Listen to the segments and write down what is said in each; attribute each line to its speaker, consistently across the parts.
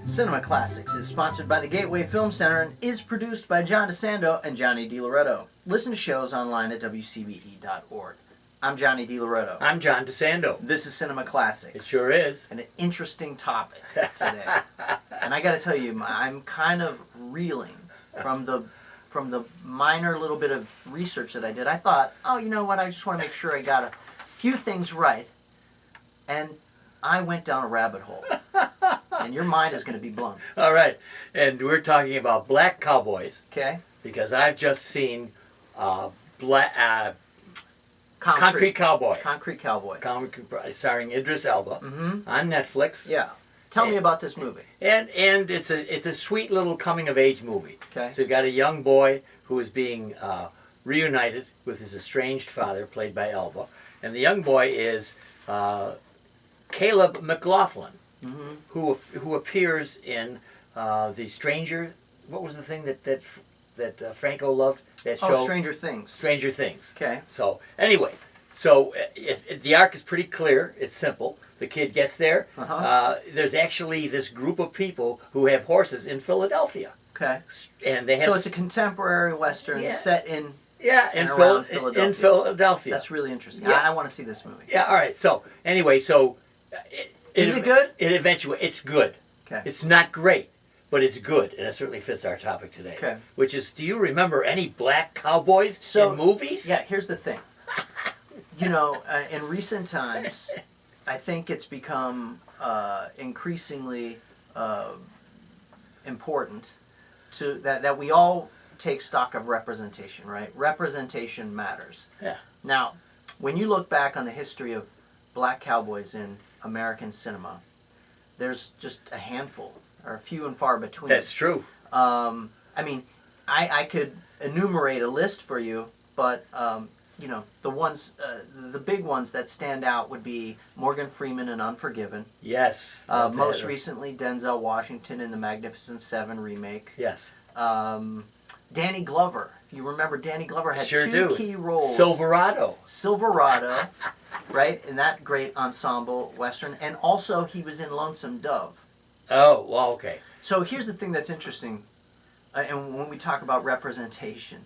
Speaker 1: Cinema Classics is sponsored by the Gateway Film Center and is produced by John DeSando and Johnny DiLoretto. Listen to shows online at wcbe.org. I'm Johnny DiLoretto.
Speaker 2: I'm John DeSando.
Speaker 1: This is Cinema Classics.
Speaker 2: It sure is.
Speaker 1: An interesting topic today. And I got to tell you, I'm kind of reeling from the minor little bit of research that I did. I thought, oh, you know what, I just want to make sure I got a few things right. And I went down a rabbit hole. And your mind is going to be blown.
Speaker 2: All right. And we're talking about black cowboys.
Speaker 1: Okay.
Speaker 2: Because I've just seen Concrete Cowboy.
Speaker 1: Concrete Cowboy.
Speaker 2: Starring Idris Elba on Netflix.
Speaker 1: Yeah. Tell me about this movie.
Speaker 2: And it's a sweet little coming of age movie.
Speaker 1: Okay.
Speaker 2: So you got a young boy who is being reunited with his estranged father, played by Elba, and the young boy is Caleb McLaughlin, who appears in the Stranger. What was the thing that Franco loved? That show.
Speaker 1: Stranger Things.
Speaker 2: Stranger Things.
Speaker 1: Okay.
Speaker 2: So anyway, the arc is pretty clear. It's simple. The kid gets there. There's actually this group of people who have horses in Philadelphia.
Speaker 1: Okay.
Speaker 2: And they have.
Speaker 1: So it's a contemporary Western set in.
Speaker 2: Yeah,
Speaker 1: in Philadelphia.
Speaker 2: In Philadelphia.
Speaker 1: That's really interesting.
Speaker 2: Yeah.
Speaker 1: I want to see this movie.
Speaker 2: Yeah. All right. So anyway, is
Speaker 1: it good?
Speaker 2: It's good.
Speaker 1: Okay.
Speaker 2: It's not great, but it's good, and it certainly fits our topic today.
Speaker 1: Okay.
Speaker 2: Which is, do you remember any black cowboys in movies?
Speaker 1: Yeah. Here's the thing. You know, in recent times, I think it's become increasingly important that we all take stock of representation, right? Representation matters.
Speaker 2: Yeah.
Speaker 1: Now, when you look back on the history of black cowboys in American cinema, there's just a handful, or few and far between.
Speaker 2: That's true.
Speaker 1: I mean, I could enumerate a list for you, but you know, the big ones that stand out would be Morgan Freeman in Unforgiven.
Speaker 2: Yes.
Speaker 1: Most recently, Denzel Washington in the Magnificent Seven remake.
Speaker 2: Yes.
Speaker 1: Danny Glover. If you remember, Danny Glover had
Speaker 2: Sure
Speaker 1: two
Speaker 2: do.
Speaker 1: key roles.
Speaker 2: Silverado,
Speaker 1: right, in that great ensemble Western. And also, he was in Lonesome Dove.
Speaker 2: Oh, well, okay.
Speaker 1: So here's the thing that's interesting, and when we talk about representation.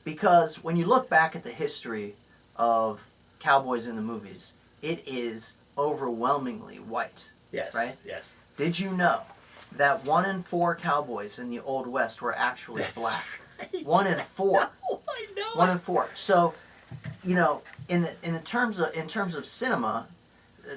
Speaker 1: Because when you look back at the history of cowboys in the movies, it is overwhelmingly white.
Speaker 2: Yes.
Speaker 1: Right?
Speaker 2: Yes.
Speaker 1: Did you know that 1 in 4 cowboys in the Old West were actually black?
Speaker 2: Right.
Speaker 1: 1 in 4.
Speaker 2: No, I know.
Speaker 1: 1 in 4. So, you know, in terms of cinema,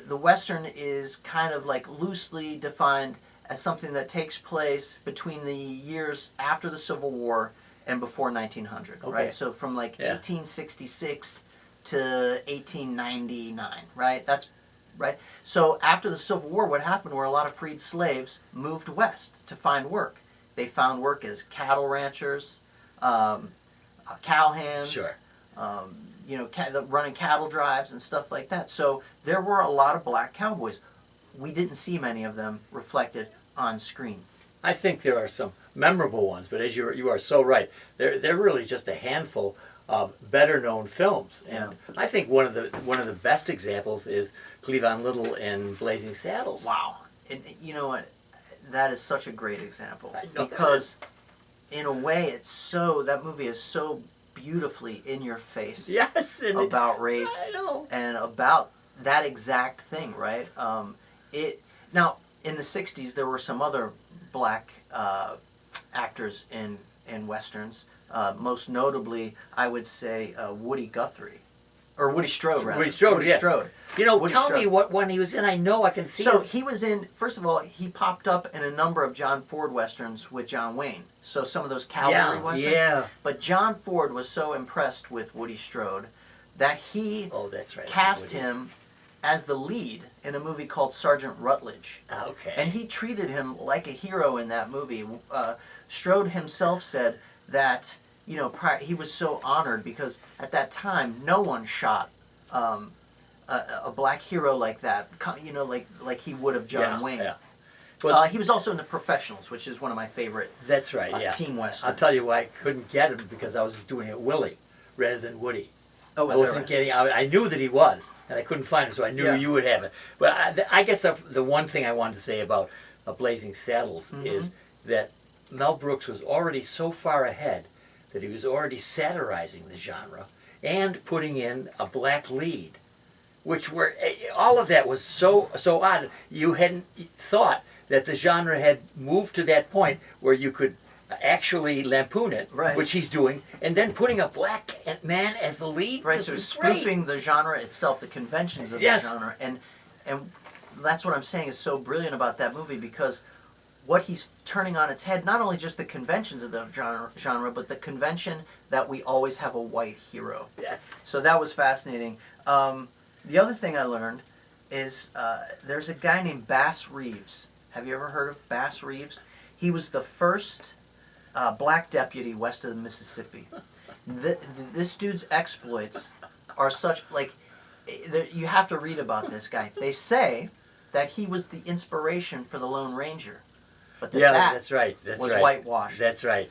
Speaker 1: the Western is kind of like loosely defined as something that takes place between the years after the Civil War and before 1900,
Speaker 2: okay.
Speaker 1: right? So from like 1866 to 1899, right? That's right. So after the Civil War, what happened were a lot of freed slaves moved west to find work. They found work as cattle ranchers, cowhands,
Speaker 2: Sure.
Speaker 1: You know, running cattle drives and stuff like that. So there were a lot of black cowboys. We didn't see many of them reflected on screen.
Speaker 2: I think there are some memorable ones, but as you are so right, they're really just a handful of better known films. And I think one of the best examples is Cleavon Little in Blazing Saddles.
Speaker 1: Wow. And you know what? That is such a great example.
Speaker 2: I know
Speaker 1: because in a way that movie is so beautifully in your face.
Speaker 2: Yes.
Speaker 1: About race.
Speaker 2: I know.
Speaker 1: And about that exact thing, right? Now in the 60s there were some other black actors in westerns. Most notably, I would say Woody Guthrie, or Woody Strode, rather.
Speaker 2: Woody Strode, yeah.
Speaker 1: Strode.
Speaker 2: You know,
Speaker 1: Woody
Speaker 2: tell
Speaker 1: Strode.
Speaker 2: me what one he was in. I know I can see.
Speaker 1: So he was in. First of all, he popped up in a number of John Ford westerns with John Wayne. So some of those cavalry westerns.
Speaker 2: Yeah.
Speaker 1: But John Ford was so impressed with Woody Strode that he cast him as the lead in a movie called Sergeant Rutledge.
Speaker 2: Okay.
Speaker 1: And he treated him like a hero in that movie. Strode himself said that, you know, he was so honored because at that time no one shot a black hero like that, you know, like he would have John Wayne. Yeah. Well, he was also in The Professionals, which is one of my favorite.
Speaker 2: That's right.
Speaker 1: Team westerns.
Speaker 2: I'll tell you why I couldn't get him, because I was doing it Willie rather than Woody.
Speaker 1: Oh,
Speaker 2: I
Speaker 1: was that
Speaker 2: wasn't
Speaker 1: right?
Speaker 2: kidding. I knew that he was, and I couldn't find him, so I knew
Speaker 1: Yeah.
Speaker 2: you would have it. But I guess the one thing I wanted to say about Blazing Saddles is that Mel Brooks was already so far ahead that he was already satirizing the genre and putting in a black lead, which were all of that was so odd. You hadn't thought that the genre had moved to that point where you could actually lampoon it,
Speaker 1: Right.
Speaker 2: which he's doing, and then putting a black man as the lead.
Speaker 1: Right,
Speaker 2: This
Speaker 1: so
Speaker 2: is
Speaker 1: spoofing
Speaker 2: great.
Speaker 1: the genre itself, the conventions of
Speaker 2: Yes.
Speaker 1: the genre, and that's what I'm saying is so brilliant about that movie, because what he's turning on its head, not only just the conventions of the genre, but the convention that we always have a white hero.
Speaker 2: Yes.
Speaker 1: So that was fascinating. The other thing I learned is there's a guy named Bass Reeves. Have you ever heard of Bass Reeves? He was the first black deputy west of the Mississippi. This dude's exploits are such, like, you have to read about this guy. They say that he was the inspiration for the Lone Ranger, but that
Speaker 2: That's right. That's
Speaker 1: was
Speaker 2: right.
Speaker 1: whitewashed.
Speaker 2: That's right.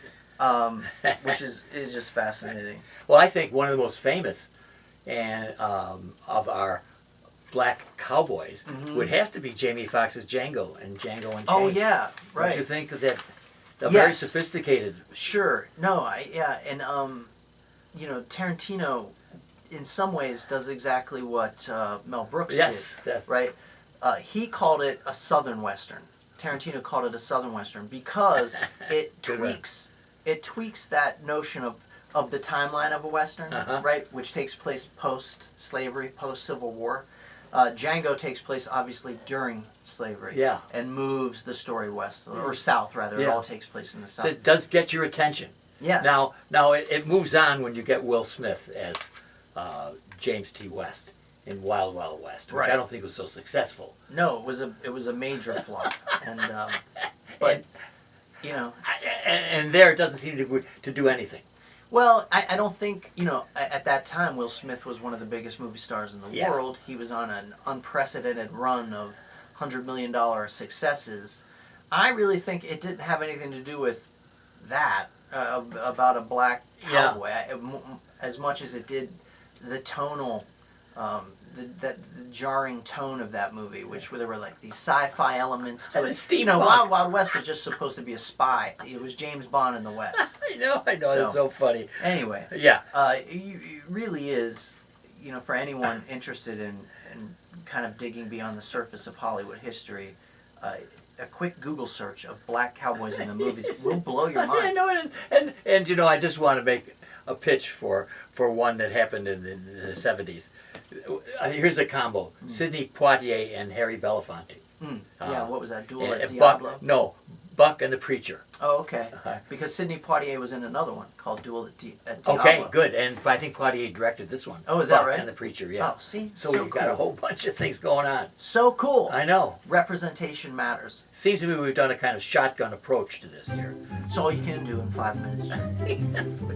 Speaker 1: Which is just fascinating.
Speaker 2: Well, I think one of the most famous and of our black cowboys would have to be Jamie Foxx's Django and Django Unchained.
Speaker 1: Oh yeah, right.
Speaker 2: Don't you think that the
Speaker 1: Yes.
Speaker 2: very sophisticated?
Speaker 1: Sure. No, yeah, and Tarantino, in some ways, does exactly what Mel Brooks
Speaker 2: Yes.
Speaker 1: did. Right. He called it a Southern Western. Tarantino called it a Southern Western because it tweaks that notion of the timeline of a Western, right, which takes place post-slavery, post-Civil War. Django takes place obviously during slavery,
Speaker 2: Yeah.
Speaker 1: and moves the story west or south rather. It
Speaker 2: Yeah.
Speaker 1: all takes place in the south.
Speaker 2: So it does get your attention.
Speaker 1: Yeah.
Speaker 2: Now it moves on when you get Will Smith as James T. West in Wild Wild West, which
Speaker 1: Right.
Speaker 2: I don't think was so successful.
Speaker 1: No, it was a major flop, and but
Speaker 2: and there it doesn't seem to do anything.
Speaker 1: Well, I don't think, at that time, Will Smith was one of the biggest movie stars in the
Speaker 2: Yeah.
Speaker 1: world. He was on an unprecedented run of $100 million successes. I really think it didn't have anything to do with that, about a black cowboy, as much as it did the tonal, the jarring tone of that movie, which there were like these sci-fi elements to
Speaker 2: And
Speaker 1: it.
Speaker 2: the steampunk.
Speaker 1: Wild Wild West was just supposed to be a spy. It was James Bond in the West.
Speaker 2: I know, it's so funny.
Speaker 1: Anyway,
Speaker 2: Yeah.
Speaker 1: it really is, for anyone interested in kind of digging beyond the surface of Hollywood history, a quick Google search of black cowboys in the movies will blow your
Speaker 2: I
Speaker 1: mind.
Speaker 2: know it is, and I just want to make a pitch for one that happened in the 70s. Here's a combo: Sidney Poitier and Harry Belafonte.
Speaker 1: Yeah, what was that? Duel at
Speaker 2: Buck,
Speaker 1: Diablo?
Speaker 2: no, Buck and the Preacher.
Speaker 1: Oh, okay.
Speaker 2: Uh-huh.
Speaker 1: Because Sidney Poitier was in another one called Duel at Diablo.
Speaker 2: Okay, good. And I think Poitier directed this one.
Speaker 1: Oh, is that
Speaker 2: Buck
Speaker 1: right?
Speaker 2: and the Preacher, yeah.
Speaker 1: Oh, see?
Speaker 2: So we've got a whole bunch of things going on.
Speaker 1: So cool.
Speaker 2: I know.
Speaker 1: Representation matters.
Speaker 2: Seems to me we've done a kind of shotgun approach to this here.
Speaker 1: It's all you can do in 5 minutes.